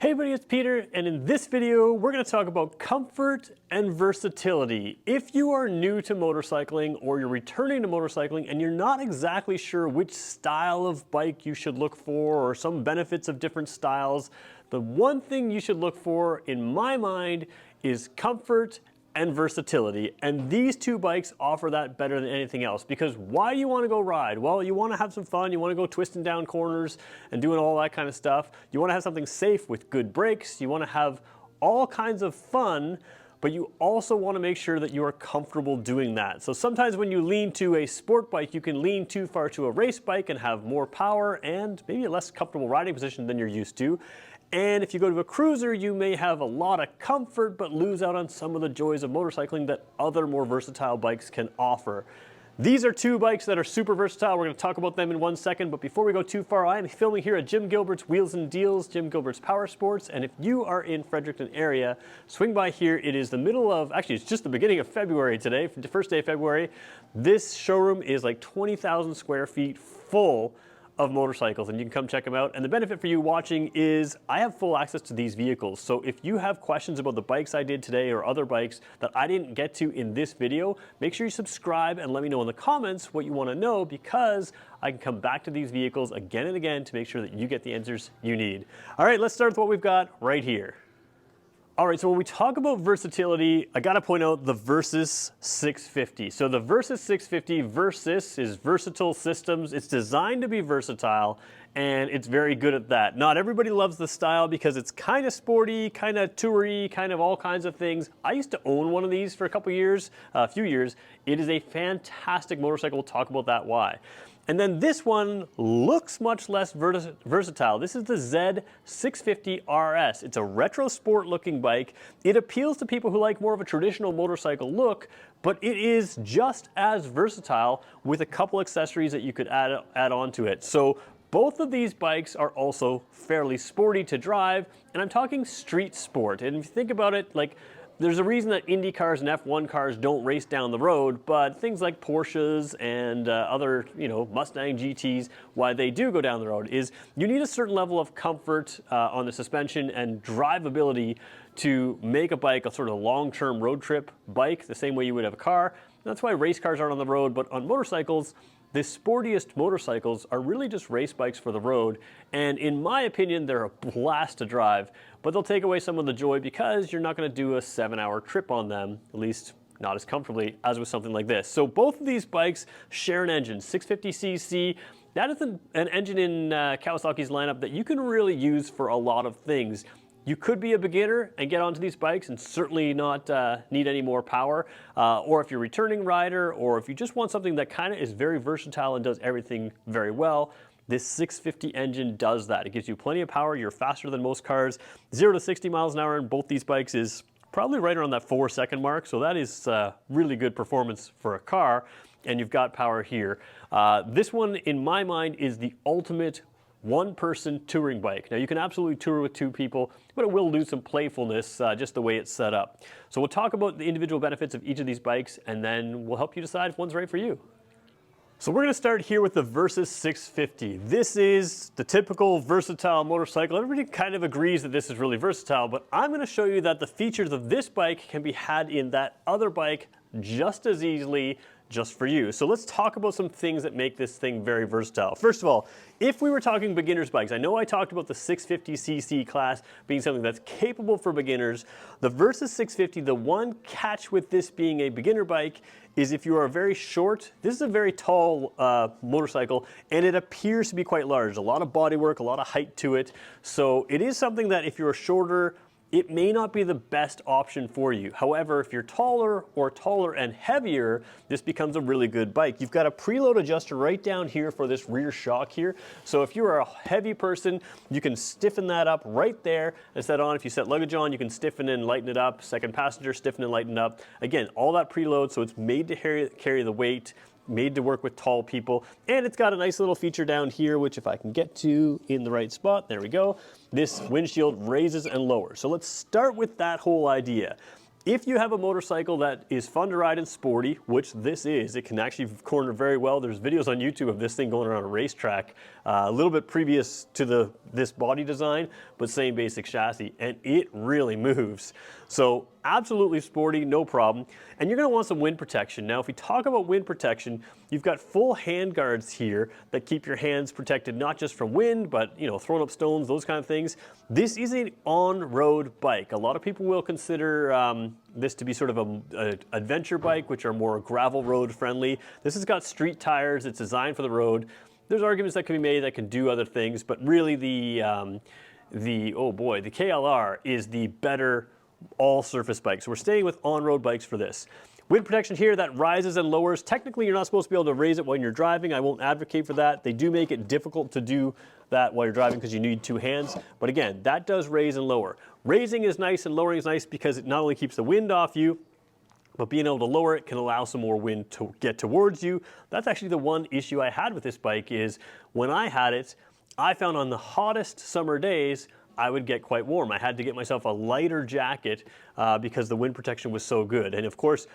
Hey everybody, it's Peter, and in this video we're going to talk about comfort and versatility. If you are new to motorcycling or you're returning to motorcycling and you're not exactly sure which style of bike you should look for or some benefits of different styles, the one thing you should look for in my mind is comfort and versatility, and these two bikes offer that better than anything else. Because why do you want to go ride? Well, you want to have some fun, you want to go twisting down corners and doing all that kind of stuff. You want to have something safe with good brakes, you want to have all kinds of fun, but you also want to make sure that you are comfortable doing that. So sometimes when you lean to a sport bike, you can lean too far to a race bike and have more power and maybe a less comfortable riding position than you're used to. And if you go to a cruiser, you may have a lot of comfort but lose out on some of the joys of motorcycling that other more versatile bikes can offer. These are two bikes that are super versatile. We're going to talk about them in 1 second, but before we go too far, I am filming here at Jim Gilbert's Wheels and Deals, Jim Gilbert's Power Sports, and if you are in Fredericton area, swing by here. It is the middle of, actually it's just the beginning of February today, the first day of February. This showroom is like 20,000 square feet full of motorcycles, and you can come check them out. And the benefit for you watching is I have full access to these vehicles. So if you have questions about the bikes I did today or other bikes that I didn't get to in this video, make sure you subscribe and let me know in the comments what you want to know, because I can come back to these vehicles again and again to make sure that you get the answers you need. All right, let's start with what we've got right here. All right, so when we talk about versatility, I gotta point out the Versys 650. So the Versys 650, Versys is versatile systems. It's designed to be versatile, and it's very good at that. Not everybody loves the style because it's kind of sporty, kind of toury, kind of all kinds of things. I used to own one of these for a few years. It is a fantastic motorcycle. We'll talk about that why. And then this one looks much less versatile. This is the Z650RS. It's a retro sport looking bike. It appeals to people who like more of a traditional motorcycle look, but it is just as versatile with a couple accessories that you could add on to it. So both of these bikes are also fairly sporty to drive, and I'm talking street sport. And if you think about it, like, there's a reason that Indy cars and F1 cars don't race down the road, but things like Porsches and other, Mustang GTs, why they do go down the road is you need a certain level of comfort on the suspension and drivability to make a bike a sort of long-term road trip bike, the same way you would have a car. That's why race cars aren't on the road, but on motorcycles, the sportiest motorcycles are really just race bikes for the road, and in my opinion, they're a blast to drive, but they'll take away some of the joy because you're not going to do a 7-hour trip on them, at least not as comfortably as with something like this. So both of these bikes share an engine, 650cc. That is an engine in Kawasaki's lineup that you can really use for a lot of things. You could be a beginner and get onto these bikes and certainly not need any more power. Or if you're a returning rider, or if you just want something that kind of is very versatile and does everything very well, this 650 engine does that. It gives you plenty of power. You're faster than most cars. 0 to 60 miles an hour in both these bikes is probably right around that 4-second mark. So that is really good performance for a car. And you've got power here. This one, in my mind, is the ultimate one-person touring bike. Now you can absolutely tour with two people, but it will lose some playfulness just the way it's set up. So we'll talk about the individual benefits of each of these bikes, and then we'll help you decide if one's right for you. So we're going to start here with the Versys 650. This is the typical versatile motorcycle. Everybody kind of agrees that this is really versatile, but I'm going to show you that the features of this bike can be had in that other bike just as easily, just for you. So let's talk about some things that make this thing very versatile. First of all, if we were talking beginner's bikes, I know I talked about the 650cc class being something that's capable for beginners. The Versys 650, the one catch with this being a beginner bike is if you are very short. This is a very tall motorcycle, and it appears to be quite large. A lot of bodywork, a lot of height to it. So it is something that if you're shorter, it may not be the best option for you. However, if you're taller and heavier, this becomes a really good bike. You've got a preload adjuster right down here for this rear shock here. So if you're a heavy person, you can stiffen that up right there and set on. If you set luggage on, you can stiffen and lighten it up. Second passenger, stiffen and lighten up. Again, all that preload, so it's made to carry the weight, made to work with tall people, and it's got a nice little feature down here, which if I can get to in the right spot, there we go, this windshield raises and lowers. So let's start with that whole idea. If you have a motorcycle that is fun to ride and sporty, which this is, it can actually corner very well. There's videos on YouTube of this thing going around a racetrack, a little bit previous to this body design, but same basic chassis, and it really moves. So absolutely sporty, no problem. And you're gonna want some wind protection. Now, if we talk about wind protection, you've got full hand guards here that keep your hands protected, not just from wind, but throwing up stones, those kind of things. This is an on-road bike. A lot of people will consider this to be sort of an adventure bike, which are more gravel road friendly. This has got street tires, it's designed for the road. There's arguments that can be made that can do other things, but really the KLR is the better all-surface bike. So we're staying with on-road bikes for this. Wind protection here that rises and lowers. Technically, you're not supposed to be able to raise it when you're driving. I won't advocate for that. They do make it difficult to do that while you're driving because you need two hands. But again, that does raise and lower. Raising is nice and lowering is nice because it not only keeps the wind off you, but being able to lower it can allow some more wind to get towards you. That's actually the one issue I had with this bike is when I had it, I found on the hottest summer days, I would get quite warm. I had to get myself a lighter jacket because the wind protection was so good. And of course,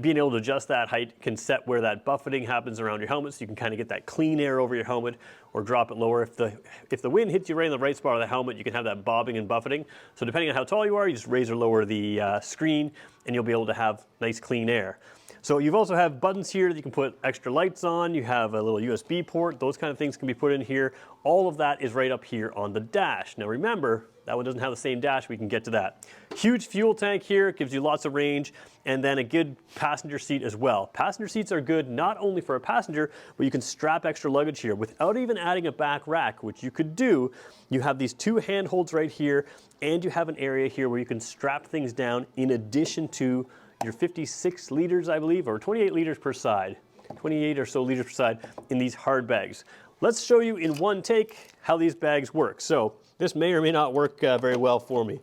being able to adjust that height can set where that buffeting happens around your helmet, so you can kind of get that clean air over your helmet or drop it lower. If the wind hits you right in the right spot of the helmet, you can have that bobbing and buffeting. So depending on how tall you are, you just raise or lower the screen and you'll be able to have nice clean air. So you've also have buttons here that you can put extra lights on. You have a little USB port. Those kind of things can be put in here. All of that is right up here on the dash. Now remember, that one doesn't have the same dash. We can get to that. Huge fuel tank here, gives you lots of range, and then a good passenger seat as well. Passenger seats are good not only for a passenger, but you can strap extra luggage here without even adding a back rack, which you could do. You have these two handholds right here, and you have an area here where you can strap things down in addition to your 56 liters, I believe, or 28 liters per side, 28 or so liters per side in these hard bags. Let's show you in one take how these bags work. So this may or may not work very well for me.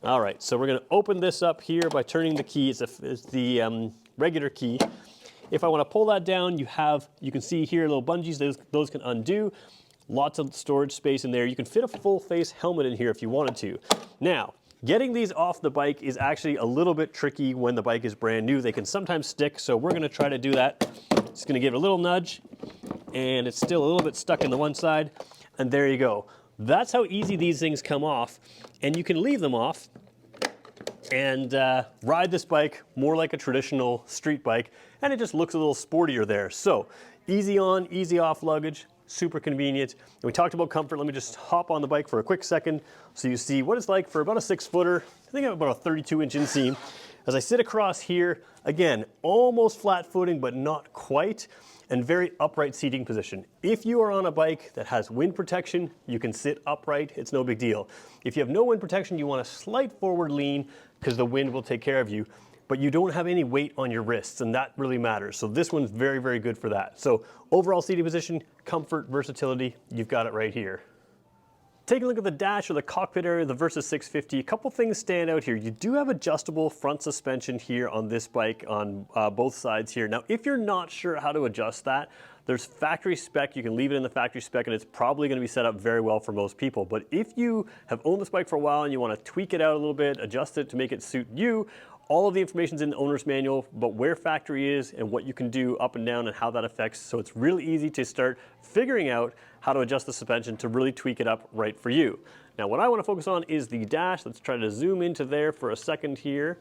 All right, so we're gonna open this up here by turning the key. It's the regular key. If I wanna pull that down, you can see here little bungees, those can undo. Lots of storage space in there. You can fit a full face helmet in here if you wanted to. Now, getting these off the bike is actually a little bit tricky when the bike is brand new. They can sometimes stick, so we're gonna try to do that. Just gonna give it a little nudge, and it's still a little bit stuck in the one side, and there you go. That's how easy these things come off, and you can leave them off and ride this bike more like a traditional street bike, and it just looks a little sportier there. So easy on, easy off luggage, super convenient. And we talked about comfort. Let me just hop on the bike for a quick second so you see what it's like for about a 6-footer. I think I have about a 32-inch inseam. As I sit across here, again, almost flat footing, but not quite, and very upright seating position. If you are on a bike that has wind protection, you can sit upright, it's no big deal. If you have no wind protection, you want a slight forward lean because the wind will take care of you, but you don't have any weight on your wrists, and that really matters. So this one's very, very good for that. So overall seating position, comfort, versatility, you've got it right here. Take a look at the dash or the cockpit area of the Versys 650. A couple things stand out here. You do have adjustable front suspension here on this bike on both sides here. Now, if you're not sure how to adjust that, there's factory spec. You can leave it in the factory spec and it's probably going to be set up very well for most people. But if you have owned this bike for a while and you want to tweak it out a little bit, adjust it to make it suit you, all of the information's in the owner's manual, but where factory is and what you can do up and down and how that affects. So it's really easy to start figuring out how to adjust the suspension to really tweak it up right for you. Now, what I want to focus on is the dash. Let's try to zoom into there for a second here.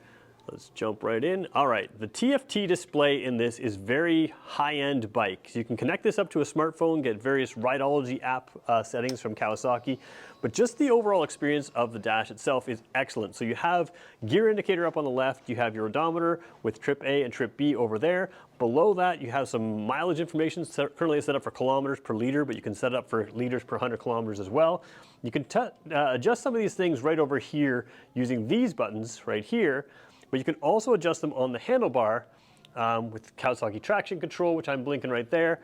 Let's jump right in. All right, the TFT display in this is very high-end bike. So you can connect this up to a smartphone, get various Rideology app settings from Kawasaki, but just the overall experience of the dash itself is excellent. So you have gear indicator up on the left, you have your odometer with trip A and trip B over there. Below that, you have some mileage information. Currently it's set up for kilometers per liter, but you can set it up for liters per 100 kilometers as well. You can adjust some of these things right over here using these buttons right here. But you can also adjust them on the handlebar with Kawasaki traction control, which I'm blinking right there.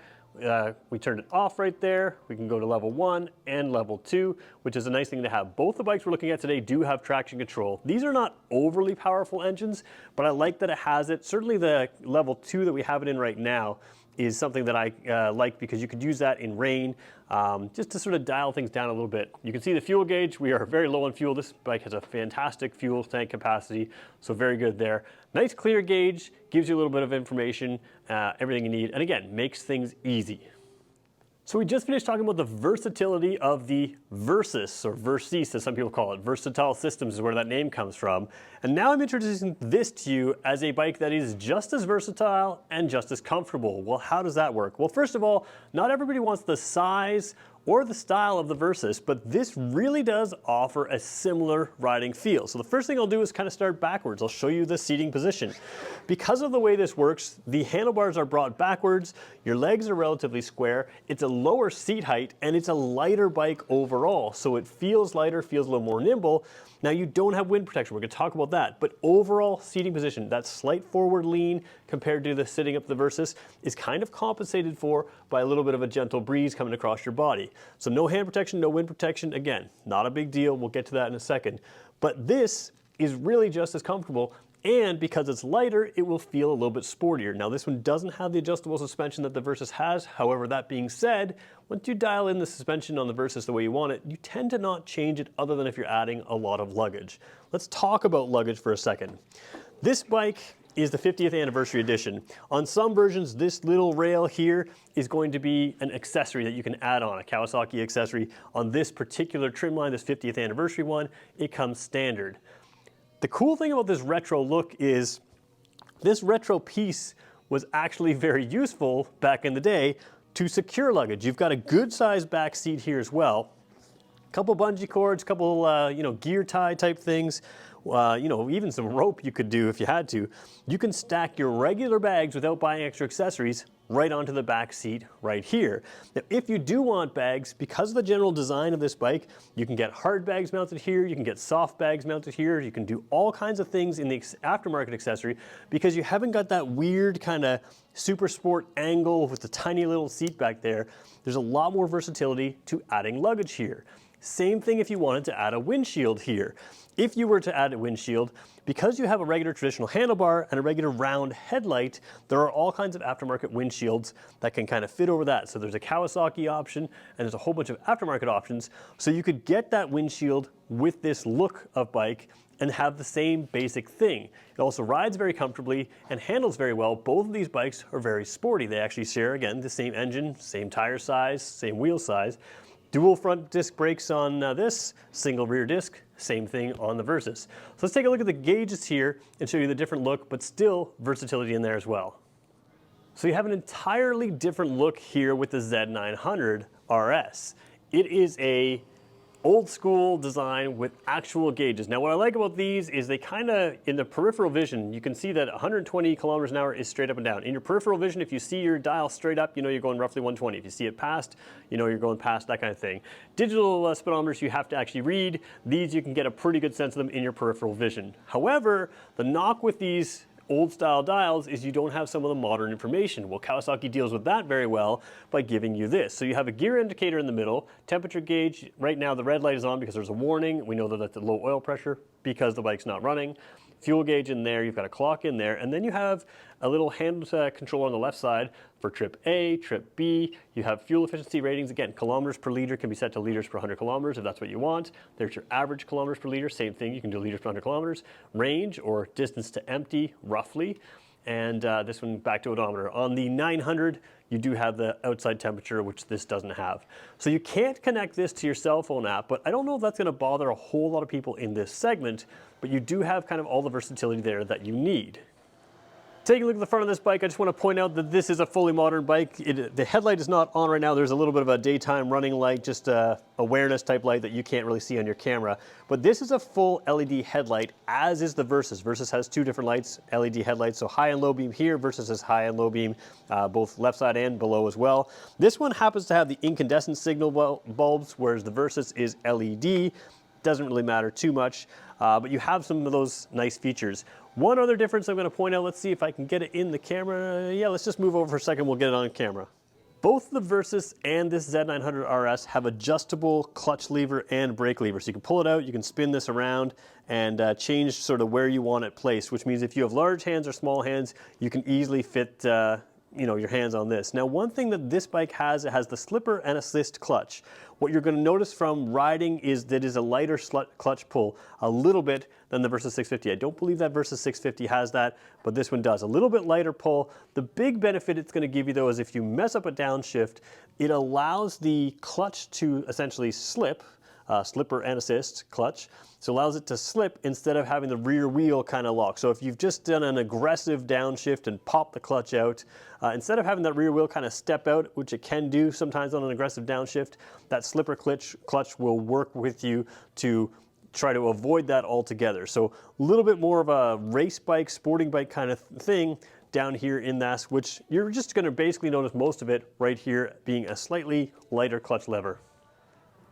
We turned it off right there. We can go to level 1 and level 2, which is a nice thing to have. Both the bikes we're looking at today do have traction control. These are not overly powerful engines, but I like that it has it. Certainly the level 2 that we have it in right now is something that I like because you could use that in rain just to sort of dial things down a little bit. You can see the fuel gauge. We are very low on fuel. This bike has a fantastic fuel tank capacity, so very good there. Nice clear gauge, gives you a little bit of information, everything you need, and again, makes things easy. So we just finished talking about the versatility of the Versys, or Versys as some people call it. Versatile Systems is where that name comes from. And now I'm introducing this to you as a bike that is just as versatile and just as comfortable. Well, how does that work? Well, first of all, not everybody wants the size or the style of the Versys, but this really does offer a similar riding feel. So the first thing I'll do is kind of start backwards. I'll show you the seating position. Because of the way this works, the handlebars are brought backwards, your legs are relatively square, it's a lower seat height, and it's a lighter bike overall. So it feels lighter, feels a little more nimble. Now you don't have wind protection, we're going to talk about that, but overall seating position, that slight forward lean compared to the sitting up the Versys is kind of compensated for by a little bit of a gentle breeze coming across your body. So no hand protection, no wind protection, again, not a big deal, we'll get to that in a second. But this is really just as comfortable, and because it's lighter, it will feel a little bit sportier. Now this one doesn't have the adjustable suspension that the Versys has. However, that being said, once you dial in the suspension on the Versys the way you want it, you tend to not change it other than if you're adding a lot of luggage. Let's talk about luggage for a second. This bike is the 50th anniversary edition. On some versions, this little rail here is going to be an accessory that you can add on, a Kawasaki accessory. On this particular trim line, this 50th anniversary one, it comes standard. The cool thing about this retro look is this retro piece was actually very useful back in the day to secure luggage. You've got a good sized back seat here as well. A couple bungee cords, couple gear tie type things, even some rope you could do if you had to. You can stack your regular bags without buying extra accessories right onto the back seat right here. Now, if you do want bags, because of the general design of this bike, you can get hard bags mounted here, you can get soft bags mounted here, you can do all kinds of things in the aftermarket accessory because you haven't got that weird kind of super sport angle with the tiny little seat back there. There's a lot more versatility to adding luggage here. Same thing if you wanted to add a windshield here. If you were to add a windshield, because you have a regular traditional handlebar and a regular round headlight, there are all kinds of aftermarket windshields that can kind of fit over that. So there's a Kawasaki option and there's a whole bunch of aftermarket options. So you could get that windshield with this look of bike and have the same basic thing. It also rides very comfortably and handles very well. Both of these bikes are very sporty. They actually share, again, the same engine, same tire size, same wheel size. Dual front disc brakes on this, single rear disc, same thing on the Versys. So let's take a look at the gauges here and show you the different look, but still versatility in there as well. So you have an entirely different look here with the Z650RS. It is a old school design with actual gauges. Now what I like about these is they kind of, in the peripheral vision, you can see that 120 kilometers an hour is straight up and down. In your peripheral vision, if you see your dial straight up, you know you're going roughly 120. If you see it past, you know you're going past, that kind of thing. Digital speedometers you have to actually read. These you can get a pretty good sense of them in your peripheral vision. However, the knock with these old style dials is you don't have some of the modern information. Well, Kawasaki deals with that very well by giving you this. So you have a gear indicator in the middle, temperature gauge. Right now the red light is on because there's a warning. We know that that's a low oil pressure because the bike's not running. Fuel gauge in there, you've got a clock in there, and then you have a little hand control on the left side for trip A, trip B. You have fuel efficiency ratings. Again, kilometers per liter can be set to liters per 100 kilometers if that's what you want. There's your average kilometers per liter, same thing, you can do liters per 100 kilometers. Range, or distance to empty, roughly. And this one back to odometer. On the 900, you do have the outside temperature, which this doesn't have. So you can't connect this to your cell phone app, but I don't know if that's gonna bother a whole lot of people in this segment, but you do have kind of all the versatility there that you need. Taking a look at the front of this bike, I just want to point out that this is a fully modern bike. The headlight is not on right now. There's a little bit of a daytime running light, just a awareness type light that you can't really see on your camera. But this is a full LED headlight, as is the Versys. Versys has two different lights, LED headlights, so high and low beam here. Versys has high and low beam, both left side and below as well. This one happens to have the incandescent signal bulbs, whereas the Versys is LED. Doesn't really matter too much, but you have some of those nice features. One other difference I'm going to point out, let's see if I can get it in the camera. Yeah, let's just move over for a second, we'll get it on camera. Both the Versys and this Z900RS have adjustable clutch lever and brake lever. So you can pull it out, you can spin this around and change sort of where you want it placed, which means if you have large hands or small hands, you can easily fit your hands on this. Now, one thing that this bike has, it has the slipper and assist clutch. What you're going to notice from riding is that it is a lighter clutch pull a little bit than the Versys 650. I don't believe that Versys 650 has that, but this one does. A little bit lighter pull. The big benefit it's going to give you though is if you mess up a downshift, it allows the clutch to essentially slip, slipper and assist clutch. So it allows it to slip instead of having the rear wheel kind of lock. So if you've just done an aggressive downshift and popped the clutch out, instead of having that rear wheel kind of step out, which it can do sometimes on an aggressive downshift, that slipper clutch will work with you to try to avoid that altogether. So a little bit more of a race bike, sporting bike kind of thing down here in this, which you're just going to basically notice most of it right here being a slightly lighter clutch lever.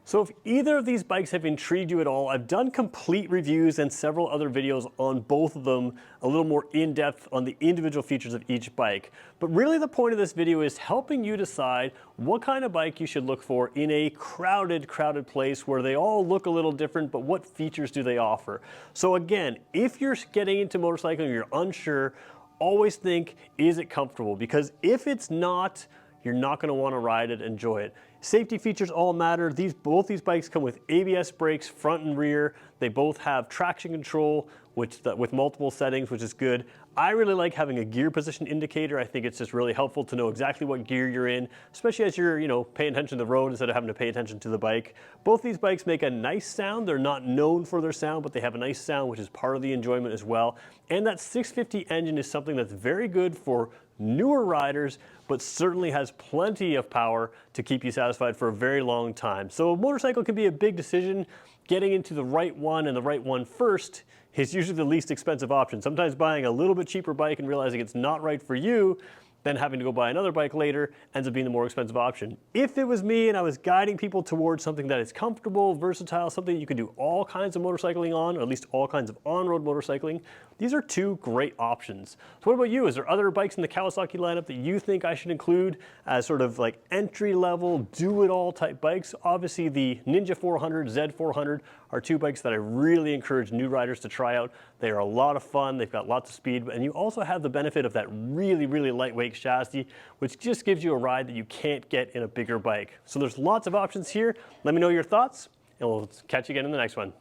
So if either of these bikes have intrigued you at all, I've done complete reviews and several other videos on both of them, a little more in-depth on the individual features of each bike. But really the point of this video is helping you decide what kind of bike you should look for in a crowded place where they all look a little different, but what features do they offer? So again, if you're getting into motorcycling and you're unsure, always think, is it comfortable? Because if it's not, you're not going to want to ride it, enjoy it. Safety features all matter. Both these bikes come with ABS brakes, front and rear. They both have traction control, with multiple settings, which is good. I really like having a gear position indicator. I think it's just really helpful to know exactly what gear you're in, especially as you're, paying attention to the road instead of having to pay attention to the bike. Both these bikes make a nice sound. They're not known for their sound, but they have a nice sound, which is part of the enjoyment as well. And that 650 engine is something that's very good for newer riders, but certainly has plenty of power to keep you satisfied for a very long time. So a motorcycle can be a big decision. Getting into the right one and the right one first is usually the least expensive option. Sometimes buying a little bit cheaper bike and realizing it's not right for you, then having to go buy another bike later ends up being the more expensive option. If it was me and I was guiding people towards something that is comfortable, versatile, something you can do all kinds of motorcycling on, or at least all kinds of on-road motorcycling, these are two great options. So what about you? Is there other bikes in the Kawasaki lineup that you think I should include as sort of like entry-level, do-it-all type bikes? Obviously the Ninja 400, Z400 are two bikes that I really encourage new riders to try out. They are a lot of fun, they've got lots of speed, and you also have the benefit of that really lightweight chassis, which just gives you a ride that you can't get in a bigger bike. So there's lots of options here. Let me know your thoughts, and we'll catch you again in the next one.